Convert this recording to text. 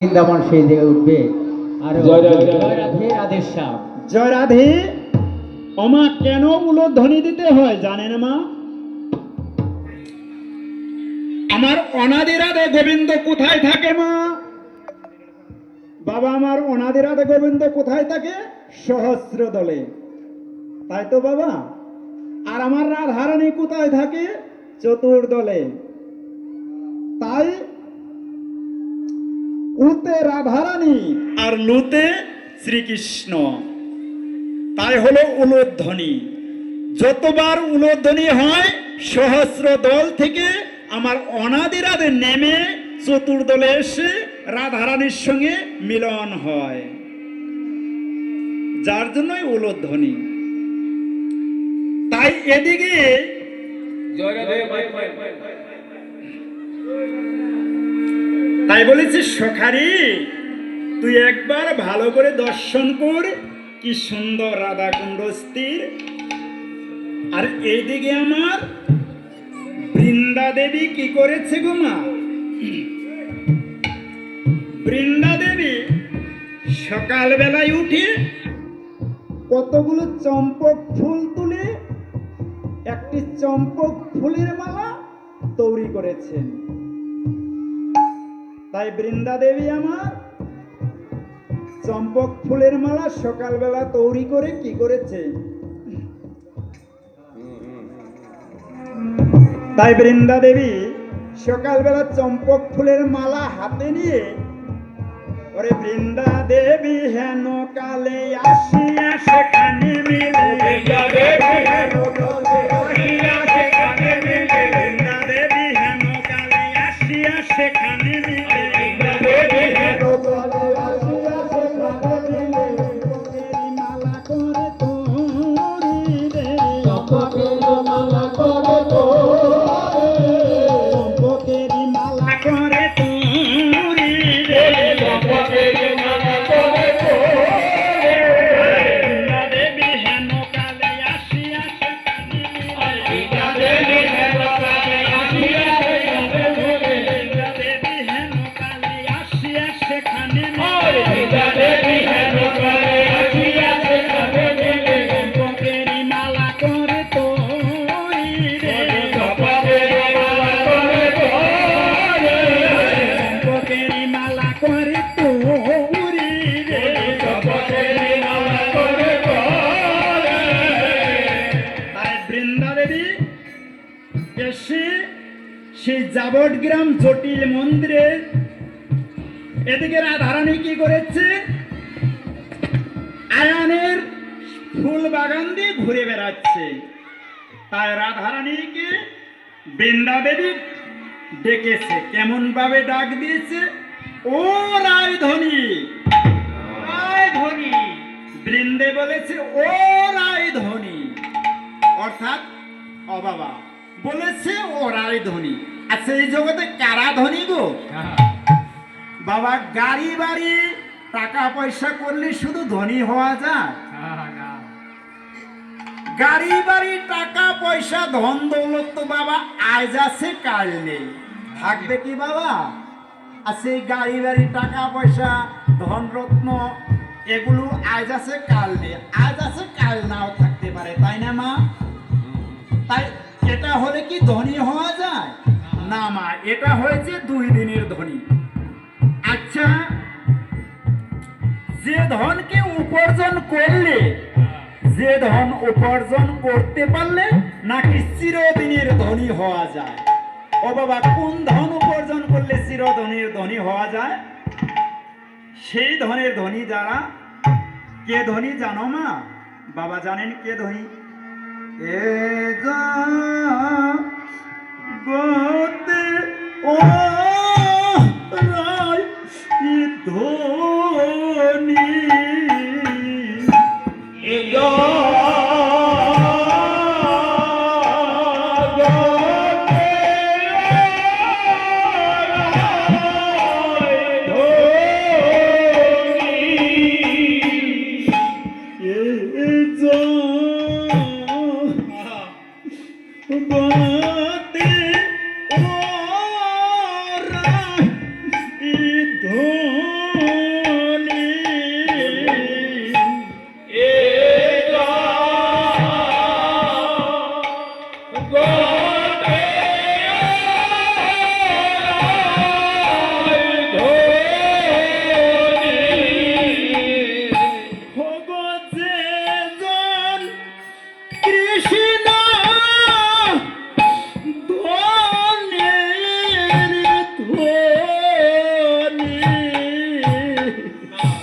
বৃন্দাবন সেই জায়গায় উঠবে আর জয় রাধে। জয় রাধে রাধে শ্যাম। জয় রাধে। ওমা কেন উলুধ্বনি দিতে হয় জানেন মা? আমার অনাদি রাধে গোবিন্দ কোথায় থাকে মা? বাবা আমার অনাদি রাধে গোবিন্দ কোথায় থাকে? সহস্র দলে, তাই তো বাবা। আর আমার রাধারানী কোথায় থাকে? চতুর্দলে। তাই উতে রাধারানী আর লুতে শ্রীকৃষ্ণ, তাই হলো উলুধ্বনি। যতবার উলুধ্বনি হয় সহস্র দল থেকে আমার অনাদি রাধে নেমে চতুর্দলে এসে রাধারানীর সঙ্গে মিলন হয়, যার জন্যই উলুধ্বনি। তাই এদিকে তাই বলেছি সখারি তুই একবার ভালো করে দর্শন কর, কি সুন্দর রাধা কুণ্ড স্থির। আর এইদিকে আমার বৃন্দা দেবী কি করেছে গো মা? বৃন্দা দেবী সকালবেলায় উঠে কতগুলো চম্পক ফুল তুলে একটি চম্পক ফুলের মালা তৈরি করেছেন। তাই বৃন্দা দেবী আমার চম্পক ফুলের মালা সকালবেলা তৈরি করে কি করেছে? তাই বৃন্দা দেবী সকালবেলা চম্পক ফুলের মালা হাতে নিয়ে, ওরে বৃন্দা দেবী হেন কালে আসিয়া সেখানে মিলে, বৃন্দা দেবী হেন কালে আসিয়া সেখানে মিলে, মালা করে তোরি রে, মালা করে চম্পকেরি মালা করে তোরি রে, বৃন্দা দেবী হেন কালে আসিয়া সেখানে মিলে, বৃন্দা দেবী হেন কালে আসিয়া সেখানে চম্পকেরি মালা করে তোরি রে, চম্পকেরি মালা করে তোরি রে। তাই বৃন্দা দেবী এসে সেই যাবট গ্রাম জটিল মন্দিরে এদিকে রাধারানী কি করেছে? আয়নের ফুল বাগান দিয়ে ঘুরে বেড়াচ্ছে। তাই রাধারানীকে বৃন্দা দেবী ডেকেছে। কেমন ভাবে ডাক দিয়েছে? ও রায়ধনী, রায়ধনী। বৃন্দে বলেছে ও রায়ধনী, অর্থাৎ ও বাবা বলেছে ও রায়ধনী। আচ্ছা এই জগতে কারা ধনী গো? বাবা গাড়ি বাড়ি টাকা পয়সা করলে শুধু ধনী হওয়া যায়? গাড়ি বাড়ি টাকা পয়সা ধন দৌলত তো বাবা আজ আছে কাল নেই, থাকবে কি বাবা? আর সেই গাড়ি বাড়ি টাকা পয়সা ধন রত্ন এগুলো আজ আছে কাল নেই, আজ আছে কাল নাও থাকতে পারে, তাই না মা? তাই এটা হলে কি ধনী হওয়া যায়? না মা, এটা হয়েছে 2 দিনের ধনী। আচ্ছা যে ধনকে উপার্জন করলে, যে ধন উপার্জন করতে পারলে নাকি চিরদিনের ধনী হওয়া যায়? ও বাবা কোন ধন উপার্জন করলে চিরদিনের ধনী হওয়া যায়? সেই ধনের ধনী যারা, কে ধনী জানো মা? বাবা জানেন কে ধনী? এ জগতে ও রায় ধনী, হ্যাঁ।